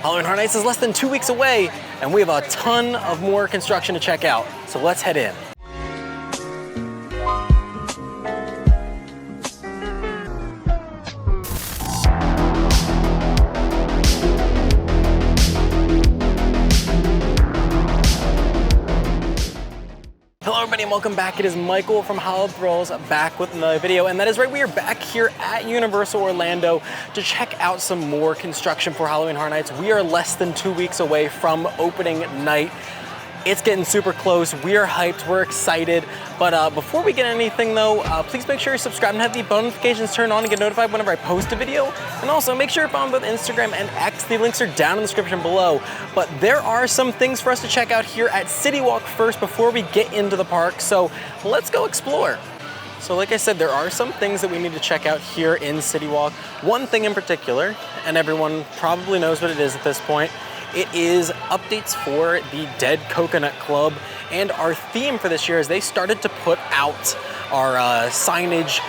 Halloween Horror Nights is less than 2 weeks away, and we have a ton of more construction to check out. So let's head in. Hello everybody and welcome back. It is Michael from Hallowed Thrills back with another video, and that is right, we are back here at Universal Orlando to check out some more construction for Halloween Horror Nights. We are less than 2 weeks away from opening night. It's getting super close. We are hyped, we're excited. But before we get anything though, please make sure you're subscribed and have the bell notifications turned on to get notified whenever I post a video. And also make sure you're following both Instagram and X. The links are down in the description below. But there are some things for us to check out here at City Walk first before we get into the park. So let's go explore. So like I said, there are some things that we need to check out here in City Walk. One thing in particular, and everyone probably knows what it is at this point, it is updates for the Dead Coconut Club, and our theme for this year is they started to put out our signage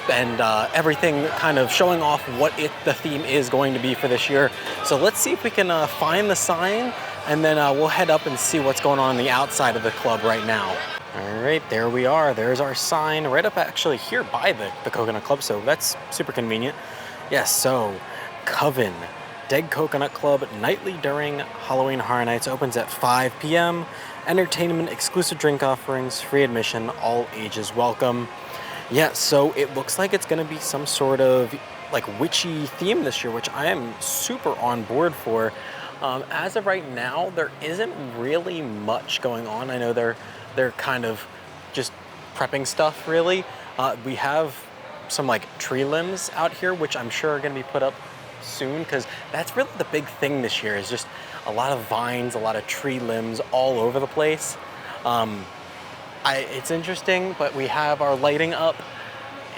and everything kind of showing off what the theme is going to be for this year. So let's see if we can find the sign, and then we'll head up and see what's going on the outside of the club right now. All right, there we are. There's our sign right up actually here by the Coconut Club, so that's super convenient. Yes, so Coven. Dead Coconut Club, nightly during Halloween Horror Nights, opens at 5 p.m. Entertainment, exclusive drink offerings, free admission, all ages welcome. Yeah, so it looks like it's gonna be some sort of like witchy theme this year, which I am super on board for. As of right now, there isn't really much going on. I know they're kind of just prepping stuff really. We have some like tree limbs out here, which I'm sure are gonna be put up soon, because that's really the big thing this year, is just a lot of vines, a lot of tree limbs all over the place. It's interesting, but we have our lighting up,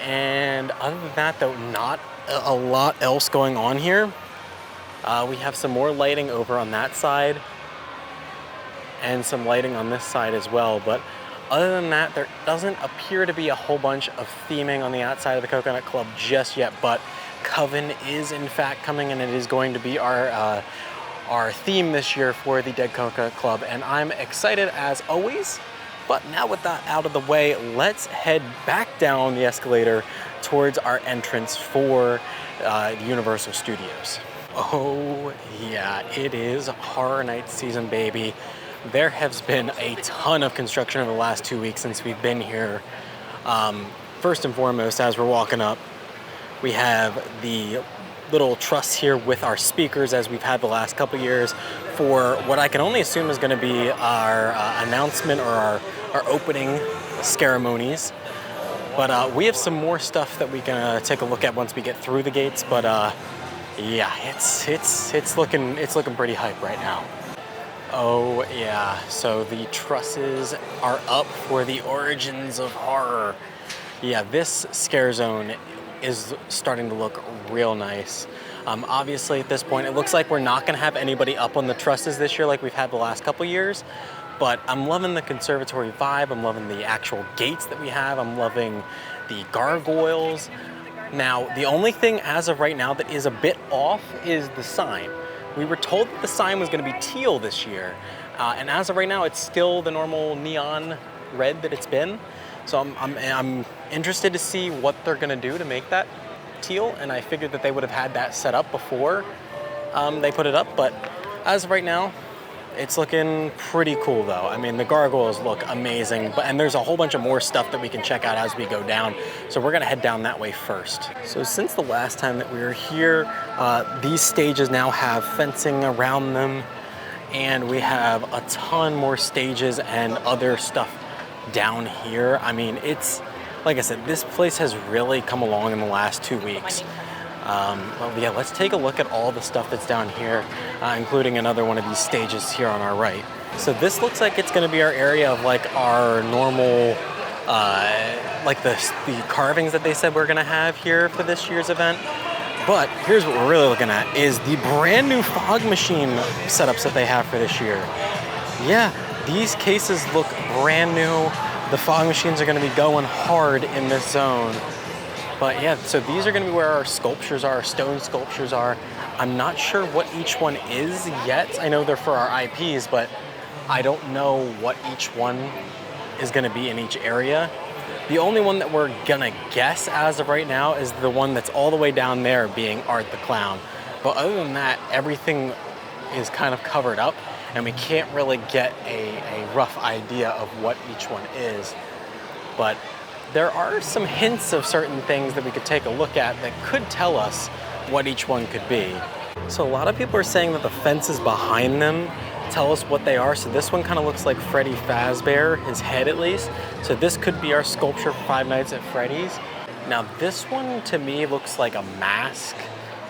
and other than that though, not a lot else going on here. We have some more lighting over on that side and some lighting on this side as well, but other than that, there doesn't appear to be a whole bunch of theming on the outside of the Coconut Club just yet, but Coven is in fact coming, and it is going to be our theme this year for the Dead Coconut Club, and I'm excited as always. But now with that out of the way, let's head back down the escalator towards our entrance for the Universal Studios. Oh yeah, it is Horror Nights season, baby. There has been a ton of construction over the last 2 weeks since we've been here. First and foremost, as we're walking up, we have the little truss here with our speakers, as we've had the last couple years, for what I can only assume is going to be our announcement or our opening ceremonies. But we have some more stuff that we can take a look at once we get through the gates. But yeah, it's looking pretty hype right now. Oh yeah, so the trusses are up for the Origins of Horror. Yeah, this Scarezone is starting to look real nice. Obviously at this point, it looks like we're not gonna have anybody up on the trusses this year like we've had the last couple years, but I'm loving the conservatory vibe. I'm loving the actual gates that we have. I'm loving the gargoyles. Now, the only thing as of right now that is a bit off is the sign. We were told that the sign was gonna be teal this year, and as of right now, it's still the normal neon red that it's been. So I'm interested to see what they're gonna do to make that teal, and I figured that they would have had that set up before they put it up, but as of right now, it's looking pretty cool though. I mean, the gargoyles look amazing, and there's a whole bunch of more stuff that we can check out as we go down, so we're gonna head down that way first. So since the last time that we were here, these stages now have fencing around them, and we have a ton more stages and other stuff down here. I mean, it's, like I said, this place has really come along in the last 2 weeks. Well, yeah, let's take a look at all the stuff that's down here, including another one of these stages here on our right. So this looks like it's gonna be our area of like our normal, like the carvings that they said we're gonna have here for this year's event. But here's what we're really looking at, is the brand new fog machine setups that they have for this year. Yeah, these cases look brand new. The fog machines are gonna be going hard in this zone. But yeah, so these are gonna be where our sculptures are, our stone sculptures are. I'm not sure what each one is yet. I know they're for our IPs, but I don't know what each one is gonna be in each area. The only one that we're gonna guess as of right now is the one that's all the way down there being Art the Clown. But other than that, everything is kind of covered up and we can't really get a rough idea of what each one is. But there are some hints of certain things that we could take a look at that could tell us what each one could be. So a lot of people are saying that the fences behind them tell us what they are. So this one kind of looks like Freddy Fazbear, his head at least. So this could be our sculpture for Five Nights at Freddy's. Now this one to me looks like a mask,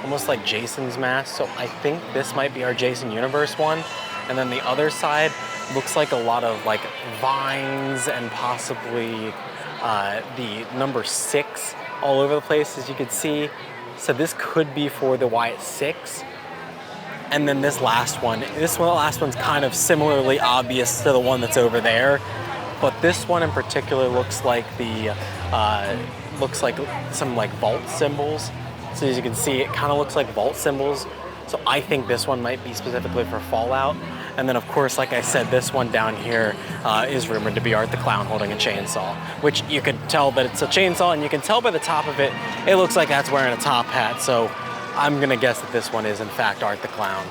almost like Jason's mask. So I think this might be our Jason Universe one. And then the other side looks like a lot of like vines and possibly the number 6 all over the place, as you can see. So this could be for the Wyatt 6. And then this last one, the last one's kind of similarly obvious to the one that's over there. But this one in particular looks like some like vault symbols. So as you can see, it kind of looks like vault symbols. So I think this one might be specifically for Fallout. And then of course, like I said, this one down here is rumored to be Art the Clown holding a chainsaw, which you could tell that it's a chainsaw, and you can tell by the top of it, it looks like that's wearing a top hat. So I'm gonna guess that this one is in fact Art the Clown.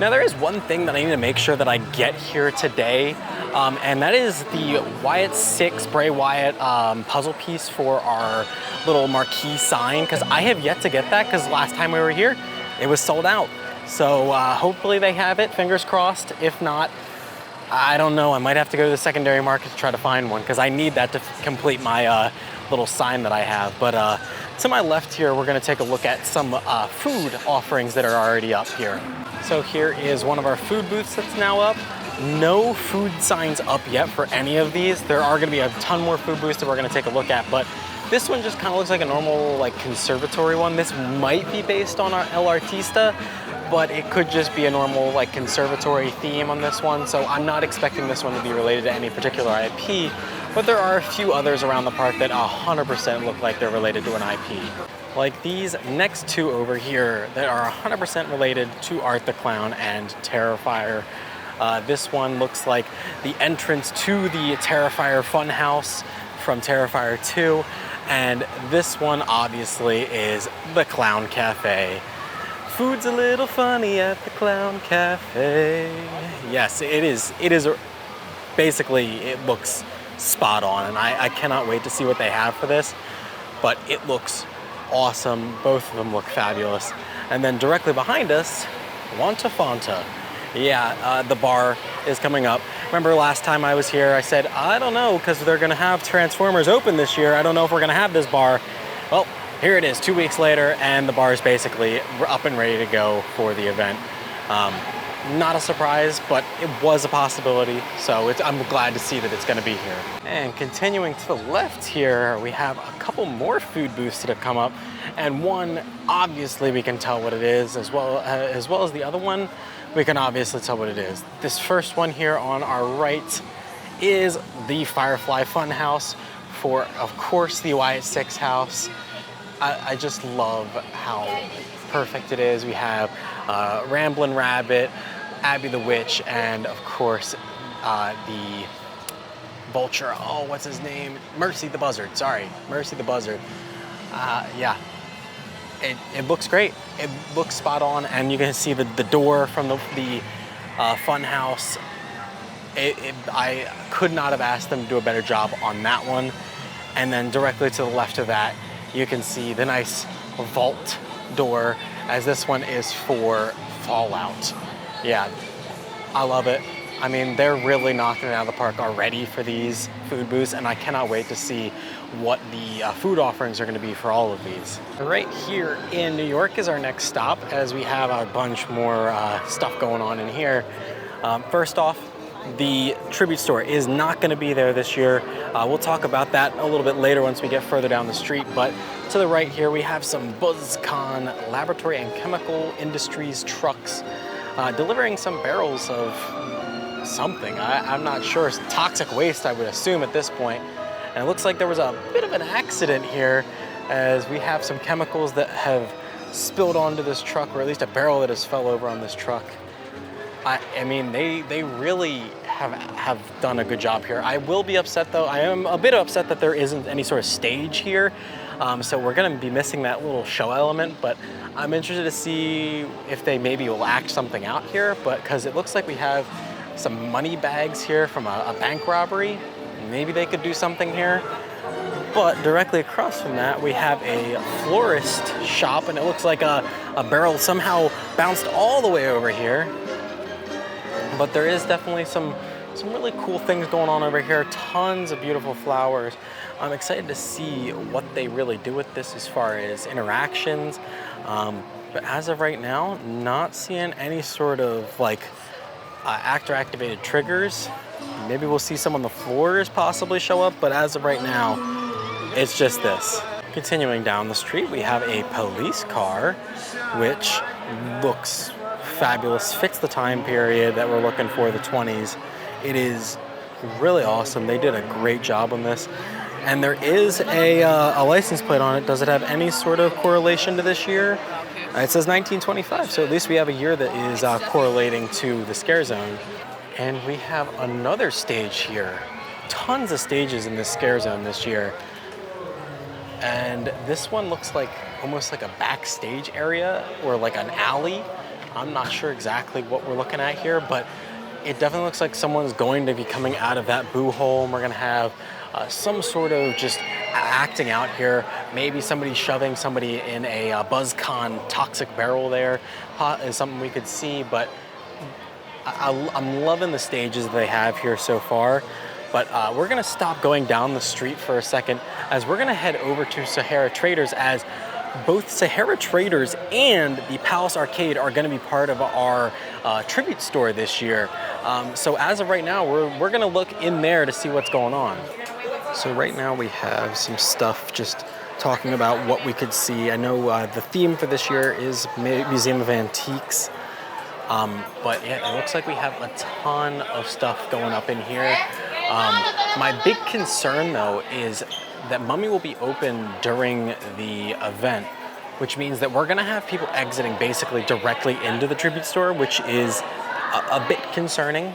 Now there is one thing that I need to make sure that I get here today, and that is the Wyatt 6 Bray Wyatt puzzle piece for our little marquee sign, because I have yet to get that, because last time we were here, it was sold out. So hopefully they have it, fingers crossed. If not, I don't know, I might have to go to the secondary market to try to find one, because I need that to complete my little sign that I have. But to my left here, we're gonna take a look at some food offerings that are already up here. So here is one of our food booths that's now up. No food signs up yet for any of these. There are gonna be a ton more food booths that we're gonna take a look at, but this one just kind of looks like a normal like conservatory one. This might be based on our El Artista, but it could just be a normal like conservatory theme on this one. So I'm not expecting this one to be related to any particular IP, but there are a few others around the park that 100% look like they're related to an IP. Like these next two over here that are 100% related to Art the Clown and Terrifier. This one looks like the entrance to the Terrifier Funhouse from Terrifier 2. And this one obviously is the Clown Cafe. Food's a little funny at the Clown Cafe. Yes, it is basically, it looks spot on, and I cannot wait to see what they have for this, but it looks awesome. Both of them look fabulous. And then directly behind us, Wanta Fanta. Yeah, the bar is coming up. Remember last time I was here, I said, I don't know, because they're gonna have Transformers open this year. I don't know if we're gonna have this bar. Well, here it is 2 weeks later, and the bar is basically up and ready to go for the event. Not a surprise, but it was a possibility, so I'm glad to see that it's gonna be here. And continuing to the left here, we have a couple more food booths that have come up, and one, obviously we can tell what it is, as well as the other one, we can obviously tell what it is. This first one here on our right is the Firefly Funhouse for, of course, the Wyatt 6 house. I just love how perfect it is. We have Ramblin' Rabbit, Abby the Witch, and of course the vulture. Oh, what's his name? Mercy the Buzzard. Sorry, Mercy the Buzzard. Yeah, it looks great. It looks spot on, and you can see the door from the fun house. I could not have asked them to do a better job on that one. And then directly to the left of that, you can see the nice vault door, as this one is for Fallout. Yeah, I love it. I mean, they're really knocking it out of the park already for these food booths, and I cannot wait to see what the food offerings are going to be for all of these. Right here in New York is our next stop, as we have a bunch more stuff going on in here. First off, the tribute store is not going to be there this year. We'll talk about that a little bit later once we get further down the street, but to the right here we have some BuzzCon Laboratory and Chemical Industries trucks delivering some barrels of something. I'm not sure. It's toxic waste, I would assume at this point. And it looks like there was a bit of an accident here, as we have some chemicals that have spilled onto this truck, or at least a barrel that has fell over on this truck. I mean, they really have done a good job here. I will be upset though. I am a bit upset that there isn't any sort of stage here. So we're gonna be missing that little show element, but I'm interested to see if they maybe will act something out here, but because it looks like we have some money bags here from a bank robbery. Maybe they could do something here. But directly across from that, we have a florist shop, and it looks like a barrel somehow bounced all the way over here. But there is definitely some really cool things going on over here. Tons of beautiful flowers. I'm excited to see what they really do with this as far as interactions. But as of right now, not seeing any sort of like actor activated triggers. Maybe we'll see some on the floors possibly show up, but as of right now, it's just this. Continuing down the street, we have a police car, which looks fabulous, fits the time period that we're looking for, the 20s. It is really awesome. They did a great job on this. And there is a license plate on it. Does it have any sort of correlation to this year? It says 1925, so at least we have a year that is correlating to the Scarezone. And we have another stage here. Tons of stages in this Scarezone this year. And this one looks like almost like a backstage area or like an alley. I'm not sure exactly what we're looking at here, but it definitely looks like someone's going to be coming out of that boo hole, and we're gonna have some sort of just acting out here. Maybe somebody shoving somebody in a BuzzCon toxic barrel there is something we could see, but I'm loving the stages they have here so far. But we're gonna stop going down the street for a second as we're gonna head over to Sahara Traders, as both Sahara Traders and the Palace Arcade are gonna be part of our tribute store this year. So as of right now, we're gonna look in there to see what's going on. So right now we have some stuff just talking about what we could see. I know the theme for this year is Museum of Antiques. But yeah, it looks like we have a ton of stuff going up in here. My big concern though is that Mummy will be open during the event, which means that we're gonna have people exiting basically directly into the tribute store, which is a bit concerning.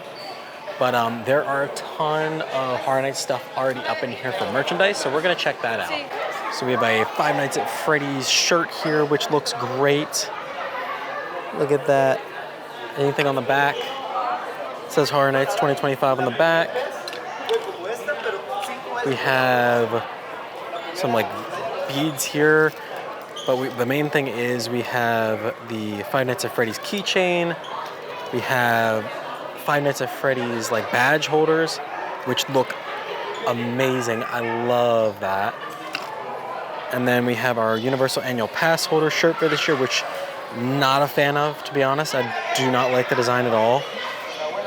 But there are a ton of Horror Nights stuff already up in here for merchandise, so we're gonna check that out. So we have a Five Nights at Freddy's shirt here, which looks great. Look at that. Anything on the back? It says Horror Nights 2025 on the back. We have some like beads here, but the main thing is we have the Five Nights at Freddy's keychain. We have Five Nights at Freddy's like badge holders, which look amazing. I love that. And then we have our Universal Annual Pass holder shirt for this year, which not a fan of, to be honest. I do not like the design at all.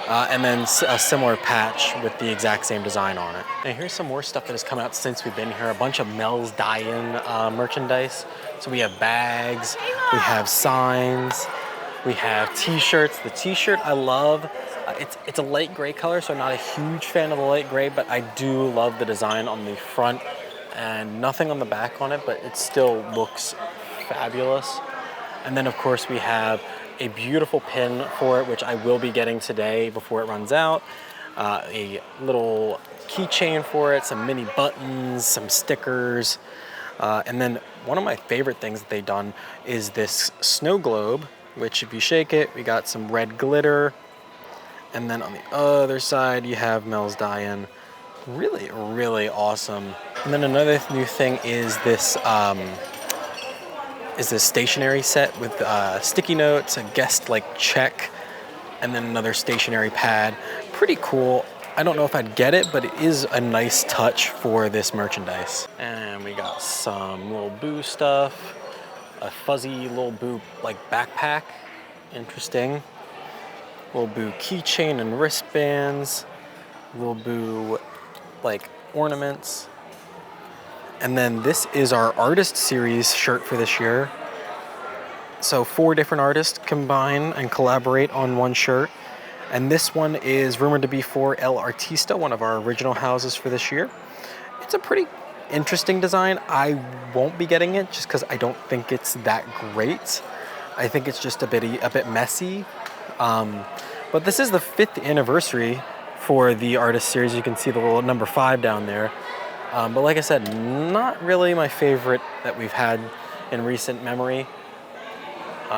And then a similar patch with the exact same design on it. And here's some more stuff that has come out since we've been here. A bunch of Mel's Die-In merchandise. So we have bags, we have signs, we have t-shirts. The t-shirt I love. It's a light gray color, so I'm not a huge fan of the light gray, but I do love the design on the front and nothing on the back on it, but it still looks fabulous. And then of course we have a beautiful pin for it, which I will be getting today before it runs out. A little keychain for it, some mini buttons, some stickers. And then one of my favorite things that they've done is this snow globe, which if you shake it, we got some red glitter. And then on the other side, you have Mel's Die-In. Really, really awesome. And then another new thing is this stationery set with sticky notes, a guest like check, and then another stationery pad. Pretty cool. I don't know if I'd get it, but it is a nice touch for this merchandise. And we got some little Boo stuff, a fuzzy little Boo like backpack. Interesting. Little Boo keychain and wristbands, little Boo like ornaments. And then this is our artist series shirt for this year. So 4 different artists combine and collaborate on one shirt. And this one is rumored to be for El Artista, one of our original houses for this year. It's a pretty interesting design. I won't be getting it just because I don't think it's that great. I think it's just a bit messy. But this is the 5th anniversary for the Artist series. You can see the little number 5 down there. But like I said, not really my favorite that we've had in recent memory.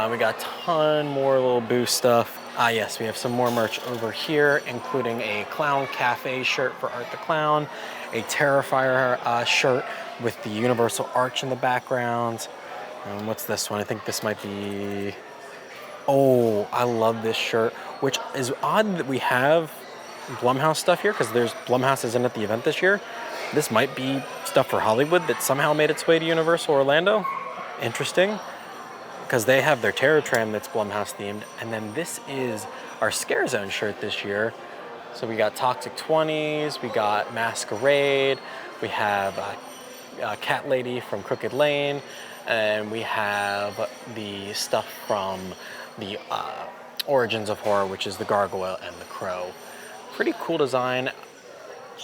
We got a ton more little Boo stuff. Yes, we have some more merch over here, including a Clown Cafe shirt for Art the Clown, a Terrifier shirt with the Universal Arch in the background. What's this one? I think this might be... Oh, I love this shirt, which is odd that we have Blumhouse stuff here, because Blumhouse isn't at the event this year. This might be stuff for Hollywood that somehow made its way to Universal Orlando. Interesting, because they have their Terror Tram that's Blumhouse themed. And then this is our Scarezone shirt this year. So we got Toxic 20s, we got Masquerade, we have Cat Lady from Crooked Lane, and we have the stuff from the Origins of Horror, which is the Gargoyle and the Crow. Pretty cool design.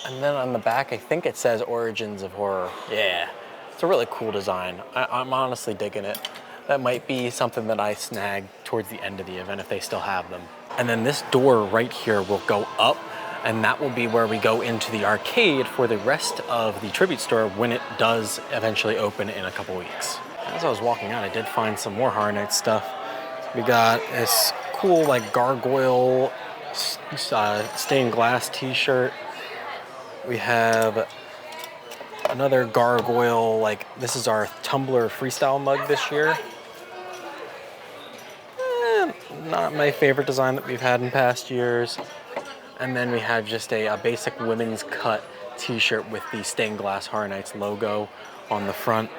And then on the back, I think it says Origins of Horror. Yeah, it's a really cool design. I'm honestly digging it. That might be something that I snag towards the end of the event if they still have them. And then this door right here will go up, and that will be where we go into the arcade for the rest of the tribute store when it does eventually open in a couple weeks. As I was walking out, I did find some more Horror Nights stuff. We got this cool like gargoyle stained glass t-shirt. We have another gargoyle, like this is our Tumblr freestyle mug this year. Not my favorite design that we've had in past years. And then we have just a basic women's cut t-shirt with the stained glass Horror Nights logo on the front.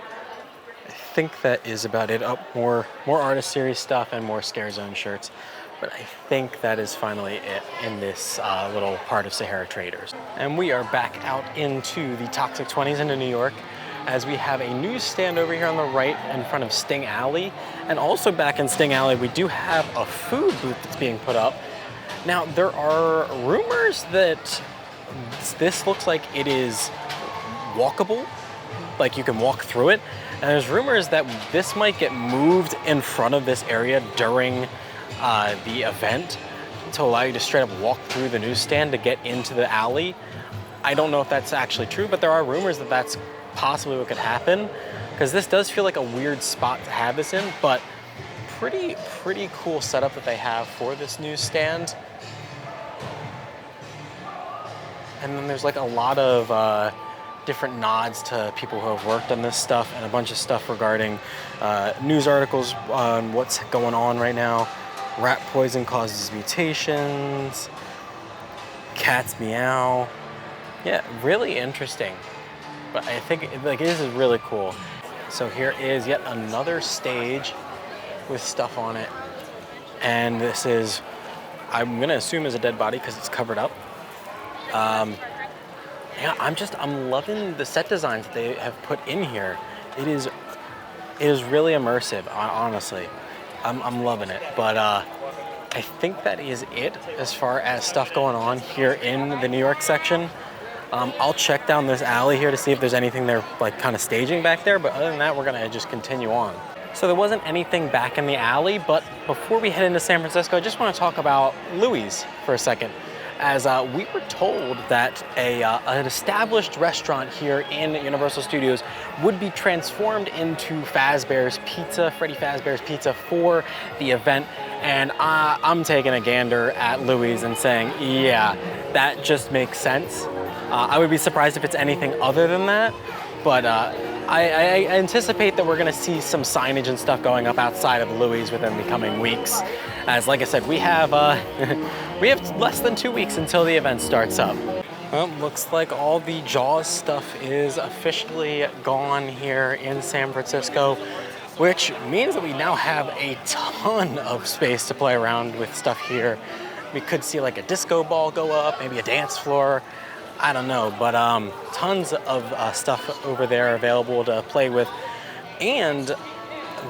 I think that is about it. Oh, more Artist Series stuff and more Scarezone shirts. But I think that is finally it in this little part of Sahara Traders. And we are back out into the Toxic 20s into New York, as we have a newsstand over here on the right in front of Sting Alley. And also back in Sting Alley, we do have a food booth that's being put up. Now, there are rumors that this looks like it is walkable, like you can walk through it. And there's rumors that this might get moved in front of this area during the event to allow you to straight up walk through the newsstand to get into the alley. I don't know if that's actually true, but there are rumors that that's possibly what could happen, because this does feel like a weird spot to have this in, but pretty cool setup that they have for this newsstand. And then there's like a lot of different nods to people who have worked on this stuff, and a bunch of stuff regarding news articles on what's going on right now. Rat poison causes mutations. Cats meow. Yeah, really interesting. But I think like this is really cool. So here is yet another stage with stuff on it, and this is, I'm gonna assume, is a dead body because it's covered up. Yeah, I'm loving the set designs that they have put in here. It is really immersive, honestly. I'm loving it. But I think that is it as far as stuff going on here in the New York section. I'll check down this alley here to see if there's anything they're like kind of staging back there, but other than that, we're gonna just continue on. So there wasn't anything back in the alley, but before we head into San Francisco, I just want to talk about Louie's for a second. As we were told that an established restaurant here in Universal Studios would be transformed into Fazbear's Pizza, Freddy Fazbear's Pizza, for the event. And I'm taking a gander at Louie's and saying, yeah, that just makes sense. I would be surprised if it's anything other than that, but I anticipate that we're gonna see some signage and stuff going up outside of Louie's within the coming weeks. As like I said, we have less than 2 weeks until the event starts up. Well, looks like all the Jaws stuff is officially gone here in San Francisco, which means that we now have a ton of space to play around with stuff here. We could see like a disco ball go up, maybe a dance floor. I don't know, but tons of stuff over there available to play with. And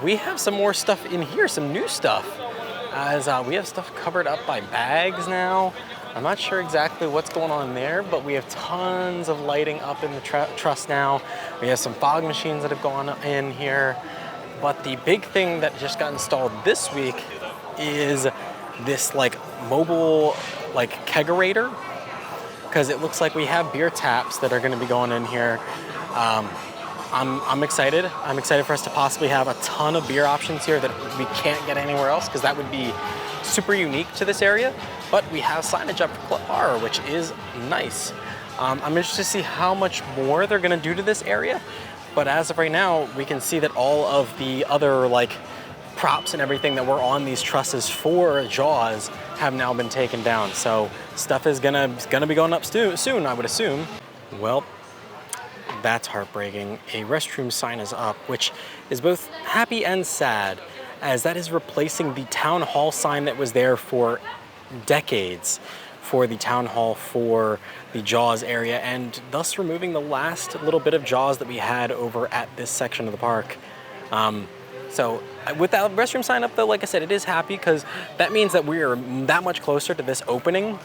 we have some more stuff in here, some new stuff, as we have stuff covered up by bags now. I'm not sure exactly what's going on there, but we have tons of lighting up in the truss now. We have some fog machines that have gone in here. But the big thing that just got installed this week is this like mobile like kegerator, because it looks like we have beer taps that are going to be going in here. I'm excited. I'm excited for us to possibly have a ton of beer options here that we can't get anywhere else, because that would be super unique to this area. But we have signage up for Club Bar, which is nice. I'm interested to see how much more they're going to do to this area. But as of right now, we can see that all of the other like props and everything that were on these trusses for Jaws have now been taken down. So stuff is gonna be going up soon, I would assume. Well, that's heartbreaking. A restroom sign is up, which is both happy and sad, as that is replacing the town hall sign that was there for decades for the town hall for the Jaws area, and thus removing the last little bit of Jaws that we had over at this section of the park. So with that restroom sign up though, like I said, it is happy, because that means that we are that much closer to this opening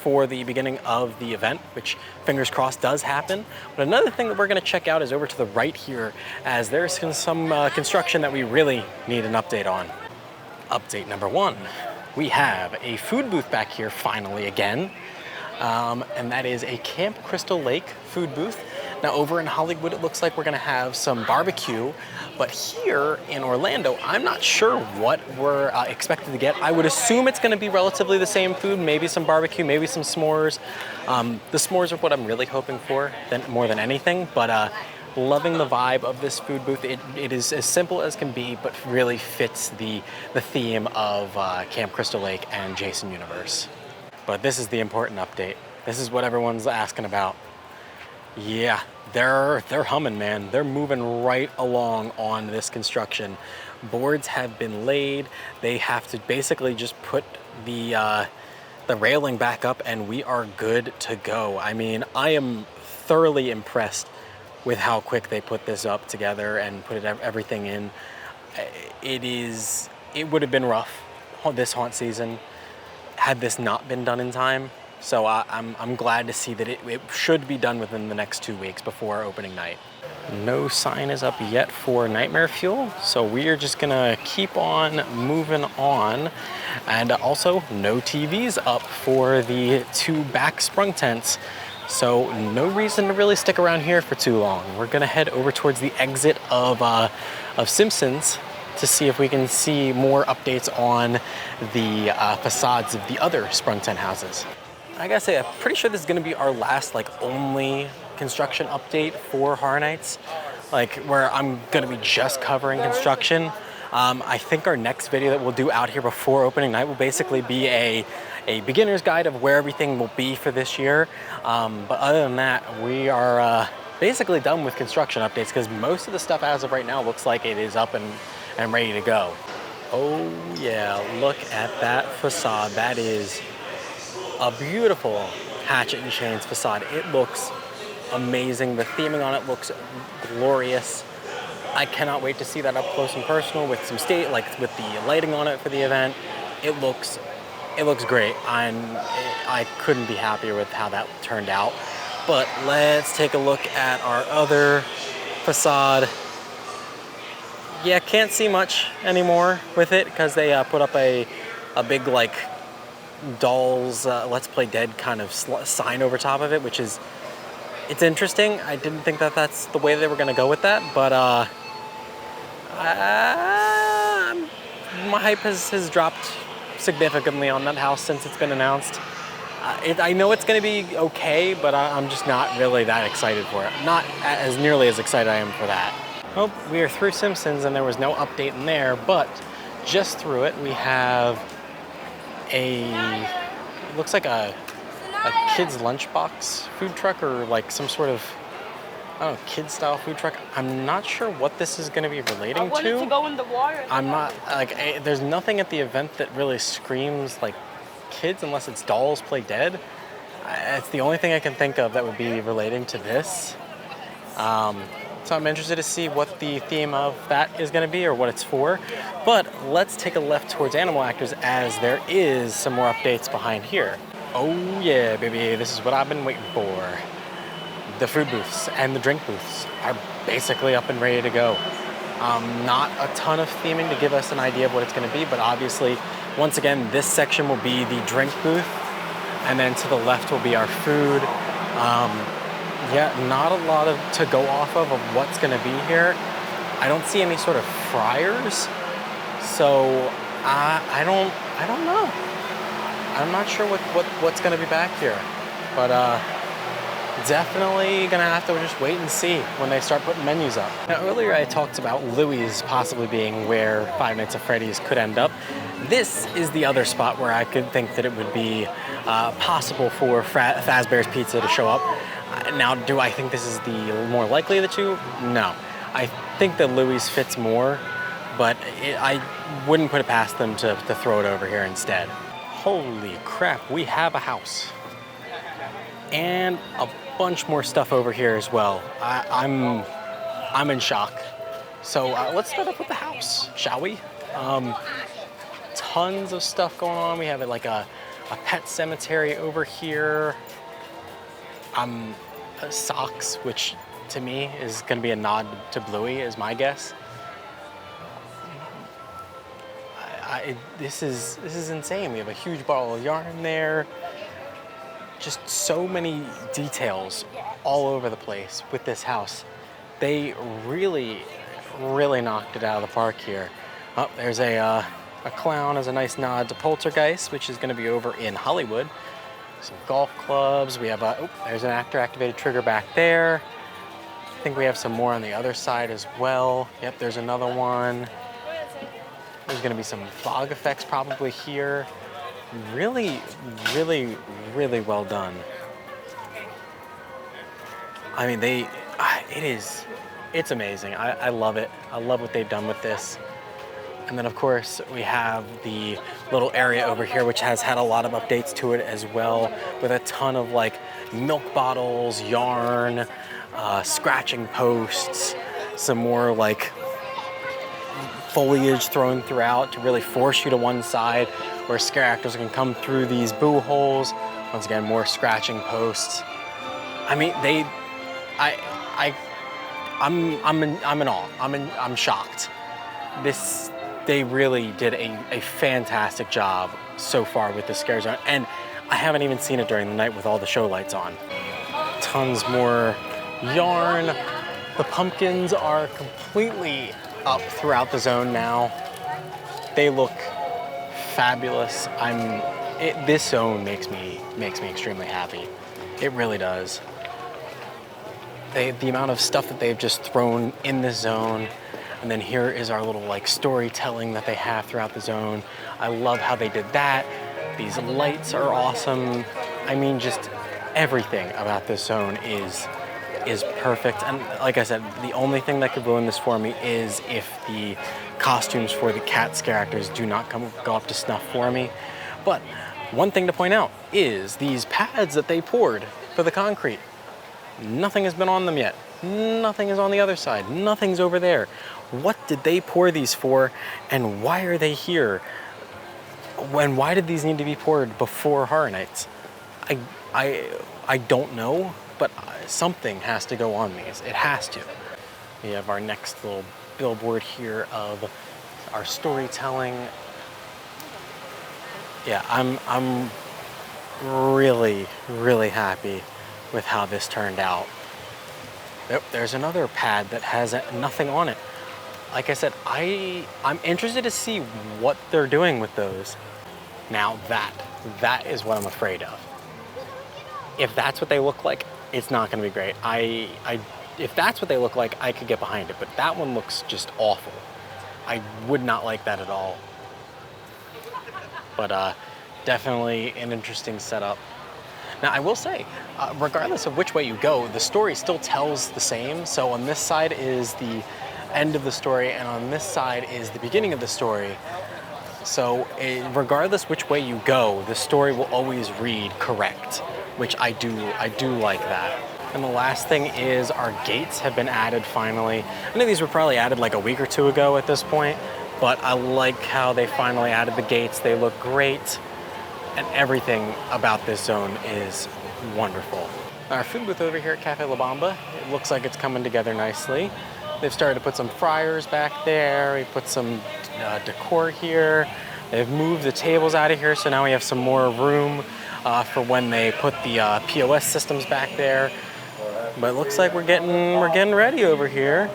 for the beginning of the event, which fingers crossed does happen. But another thing that we're gonna check out is over to the right here, as there's some construction that we really need an update on. Update number one, we have a food booth back here finally again, and that is a Camp Crystal Lake food booth. Now over in Hollywood, it looks like we're gonna have some barbecue, but here in Orlando, I'm not sure what we're expected to get. I would assume it's gonna be relatively the same food, maybe some barbecue, maybe some s'mores. The s'mores are what I'm really hoping for, more than anything, but loving the vibe of this food booth. It is as simple as can be, but really fits the theme of Camp Crystal Lake and Jason Universe. But this is the important update. This is what everyone's asking about. Yeah, they're humming, man. They're moving right along on this construction. Boards have been laid. They have to basically just put the railing back up, and we are good to go. I mean, I am thoroughly impressed with how quick they put this up together and put everything in. It would have been rough this haunt season had this not been done in time. So I'm glad to see that it should be done within the next 2 weeks before opening night. No sign is up yet for Nightmare Fuel, so we are just gonna keep on moving on. And also, no TVs up for the 2 back sprung tents, so no reason to really stick around here for too long. We're gonna head over towards the exit of Simpsons to see if we can see more updates on the facades of the other sprung tent houses. I gotta say, I'm pretty sure this is gonna be our last only construction update for Horror Nights, where I'm gonna be just covering construction. I think our next video that we'll do out here before opening night will basically be a beginner's guide of where everything will be for this year. But other than that, we are basically done with construction updates, because most of the stuff as of right now looks like it is up and ready to go. Oh yeah, look at that facade. That is a beautiful Hatchet and Chains facade. It looks amazing. The theming on it looks glorious. I cannot wait to see that up close and personal with some with the lighting on it for the event. It looks great. I couldn't be happier with how that turned out. But let's take a look at our other facade. Yeah, can't see much anymore with it, because they put up a big Dolls Let's Play Dead kind of sign over top of it, which is, it's interesting. I didn't think that that's the way they were going to go with that, but my hype has dropped significantly on that house since it's been announced. I know it's going to be okay, but I'm just not really that excited for it. Not as nearly as excited I am for that. Well, we are through Simpsons, and there was no update in there, but just through it, we have it looks like a kid's lunchbox food truck, or some sort of, I don't know, kid style food truck. I'm not sure what this is going to be relating to. I wanted to go in the water. I'm not, there's nothing at the event that really screams kids, unless it's Dolls Play Dead. It's the only thing I can think of that would be relating to this. So I'm interested to see what the theme of that is going to be, or what it's for. But let's take a left towards Animal Actors, as there is some more updates behind here. Oh yeah, baby, this is what I've been waiting for. The food booths and the drink booths are basically up and ready to go. Not a ton of theming to give us an idea of what it's gonna be, but obviously, once again, this section will be the drink booth, and then to the left will be our food. Yeah, not a lot to go off of what's gonna be here. I don't see any sort of fryers, so I don't know. I'm not sure what's gonna be back here, but definitely gonna have to just wait and see when they start putting menus up. Now earlier I talked about Louie's possibly being where Five Nights at Freddy's could end up. This is the other spot where I could think that it would be possible for Fazbear's Pizza to show up. Now, do I think this is the more likely of the two? No. I think that Louie's fits more, but I wouldn't put it past them to throw it over here instead. Holy crap, we have a house. And a bunch more stuff over here as well. I'm in shock. So let's start up with the house, shall we? Tons of stuff going on. We have like a pet cemetery over here. Socks, which to me is gonna be a nod to Bluey, is my guess. This is insane. We have a huge bottle of yarn there. Just so many details all over the place with this house. They really, really knocked it out of the park here. Oh, there's a clown as a nice nod to Poltergeist, which is gonna be over in Hollywood. Some golf clubs. We have there's an actor-activated trigger back there. I think we have some more on the other side as well. Yep, there's another one. There's gonna be some fog effects probably here. Really, really, really well done. I mean, it's amazing. I love it. I love what they've done with this. And then of course we have the little area over here which has had a lot of updates to it as well, with a ton of like milk bottles, yarn, scratching posts, some more like foliage thrown throughout to really force you to one side where scare actors can come through these boo holes. Once again, more scratching posts. I mean, I'm in awe. I'm shocked. They really did a fantastic job so far with the Scarezone, and I haven't even seen it during the night with all the show lights on. Tons more yarn. The pumpkins are completely up throughout the zone now. They look fabulous. This zone makes me extremely happy. It really does. The amount of stuff that they've just thrown in this zone. And then here is our little like storytelling that they have throughout the zone. I love how they did that. These lights are awesome. I mean, just everything about this zone is perfect. And like I said, the only thing that could ruin this for me is if the costumes for the cat scare actors do not go up to snuff for me. But one thing to point out is these pads that they poured for the concrete. Nothing has been on them yet. Nothing is on the other side. Nothing's over there. What did they pour these for, and why are they here? Why did these need to be poured before Horror Nights? I don't know, but something has to go on these. It has to. We have our next little billboard here of our storytelling. Yeah, I'm really, really happy with how this turned out. Yep, there's another pad that has nothing on it. Like I said, I'm interested to see what they're doing with those. Now that is what I'm afraid of. If that's what they look like, it's not gonna be great. If that's what they look like, I could get behind it, but that one looks just awful. I would not like that at all. But definitely an interesting setup. Now, I will say, regardless of which way you go, the story still tells the same. So on this side is the end of the story, and on this side is the beginning of the story. So regardless which way you go, the story will always read correct, which I do like that. And the last thing is our gates have been added finally. I know these were probably added like a week or two ago at this point, but I like how they finally added the gates. They look great. and everything about this zone is wonderful. Our food booth over here at Cafe La Bamba, it looks like it's coming together nicely. They've started to put some fryers back there. We put some decor here. They've moved the tables out of here, so now we have some more room for when they put the POS systems back there. But it looks like we're getting ready over here.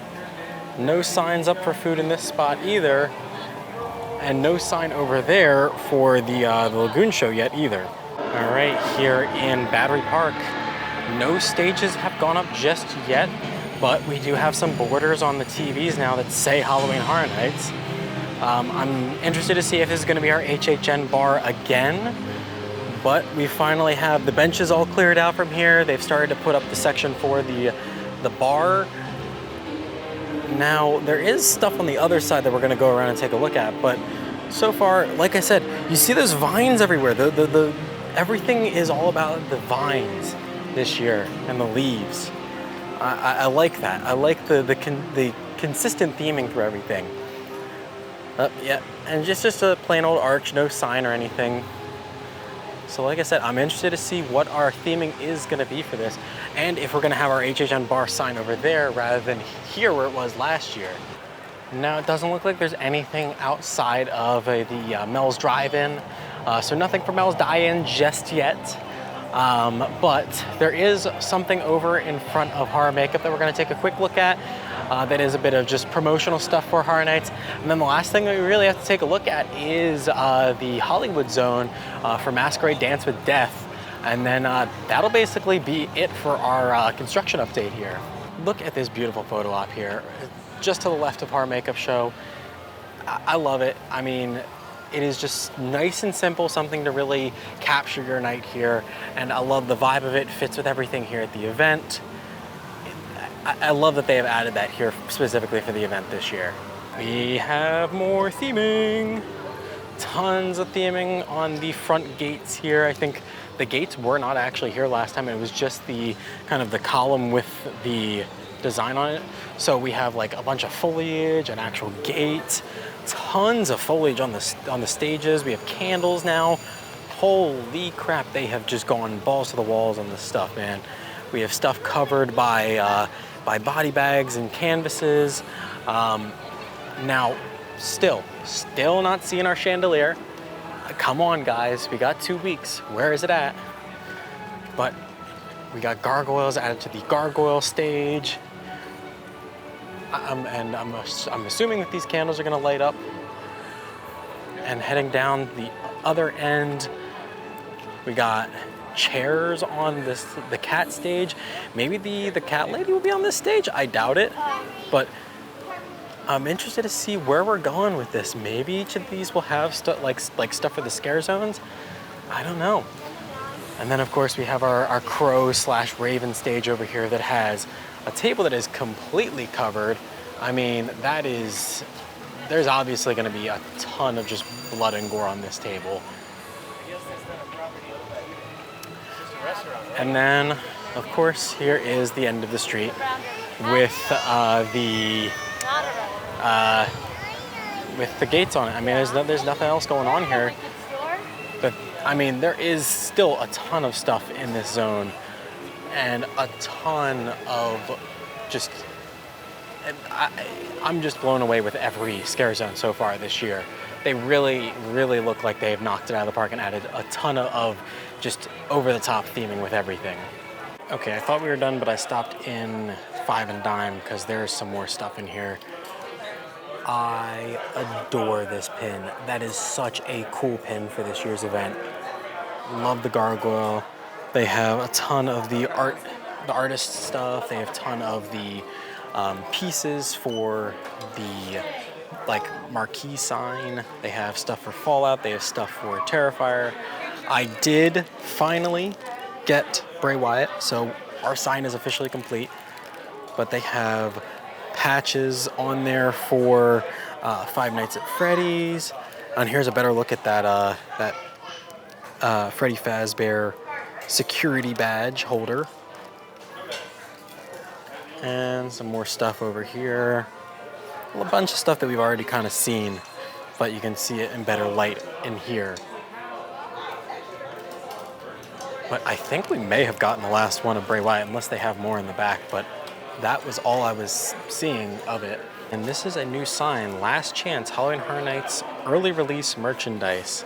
No signs up for food in this spot either, and no sign over there for the Lagoon show yet either. All right, here in Battery Park, no stages have gone up just yet, but we do have some borders on the TVs now that say Halloween Horror Nights. I'm interested to see if this is going to be our HHN bar again, but we finally have the benches all cleared out from here. They've started to put up the section for the bar. Now, there is stuff on the other side that we're going to go around and take a look at, but so far, like I said, you see those vines everywhere. Everything is all about the vines this year and the leaves. I like that. I like the consistent theming through everything. Yeah, and just a plain old arch, no sign or anything. So like I said, I'm interested to see what our theming is going to be for this, and if we're going to have our HHN bar sign over there rather than here where it was last year. Now, it doesn't look like there's anything outside of the Mel's Drive-In, so nothing for Mel's Die-In just yet. But there is something over in front of Horror Makeup that we're going to take a quick look at. That is a bit of just promotional stuff for Horror Nights. And then the last thing that we really have to take a look at is the Hollywood zone for Masquerade Dance with Death. And then that'll basically be it for our construction update here. Look at this beautiful photo op here, just to the left of Horror Makeup Show. I love it. I mean, it is just nice and simple, something to really capture your night here. And I love the vibe of it, fits with everything here at the event. I love that they have added that here specifically for the event this year. We have more theming. Tons of theming on the front gates here. I think the gates were not actually here last time. It was just the kind of the column with the design on it. So we have like a bunch of foliage, an actual gate, tons of foliage on the stages. We have candles now. Holy crap, they have just gone balls to the walls on this stuff, man. We have stuff covered by body bags and canvases. Now, still not seeing our chandelier. Come on, guys, we got 2 weeks. Where is it at? But we got gargoyles added to the gargoyle stage. And I'm assuming that these candles are gonna light up. And heading down the other end, we got chairs on the cat stage. Maybe the cat lady will be on this stage. I doubt it, but I'm interested to see where we're going with this. Maybe each of these will have stuff like stuff for the scare zones. I don't know. And then of course we have our crow / raven stage over here that has a table that is completely covered. I mean, there's obviously going to be a ton of just blood and gore on this table. And then, of course, here is the end of the street with the gates on it. I mean, there's nothing else going on here. But I mean, there is still a ton of stuff in this zone, and a ton of just. I'm just blown away with every scare zone so far this year. They really, really look like they've knocked it out of the park and added a ton of just over-the-top theming with everything. Okay, I thought we were done, but I stopped in Five and Dime because there's some more stuff in here. I adore this pin. That is such a cool pin for this year's event. Love the gargoyle. They have a ton of the artist stuff. They have a ton of the pieces for the marquee sign. They have stuff for Fallout. They have stuff for Terrifier. I did finally get Bray Wyatt, so our sign is officially complete. But they have patches on there for Five Nights at Freddy's. And here's a better look at that Freddy Fazbear security badge holder. And some more stuff over here. A bunch of stuff that we've already kind of seen, but you can see it in better light in here. But I think we may have gotten the last one of Bray Wyatt, unless they have more in the back, but that was all I was seeing of it. And this is a new sign, Last Chance Halloween Horror Nights early release merchandise.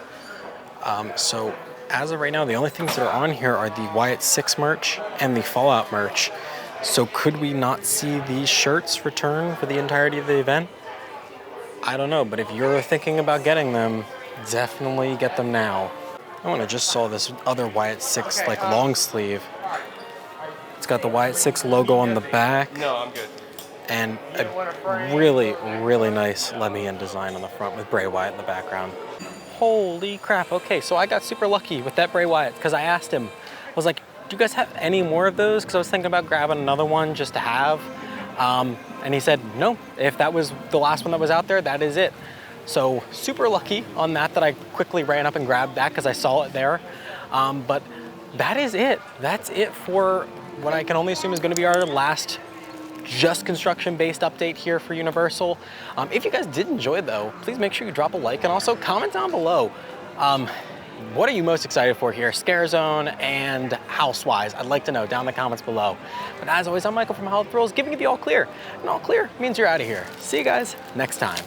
So as of right now, the only things that are on here are the Wyatt 6 merch and the Fallout merch. So could we not see these shirts return for the entirety of the event? I don't know, but if you're thinking about getting them, definitely get them now. I just saw this other Wyatt 6 like long sleeve. It's got the Wyatt 6 logo on the back. No, I'm good. And a really, really nice Let Me In design on the front with Bray Wyatt in the background. Holy crap. Okay, so I got super lucky with that Bray Wyatt because I asked him, I was like, do you guys have any more of those? Because I was thinking about grabbing another one just to have. And he said, no, if that was the last one that was out there, that is it. So super lucky on that I quickly ran up and grabbed that because I saw it there. But that is it. That's it for what I can only assume is going to be our last just construction-based update here for Universal. If you guys did enjoy though, please make sure you drop a like and also comment down below. What are you most excited for here? Scarezone and house-wise? I'd like to know down in the comments below. But as always, I'm Michael from How It Thrills, giving you the all clear. And all clear means you're out of here. See you guys next time.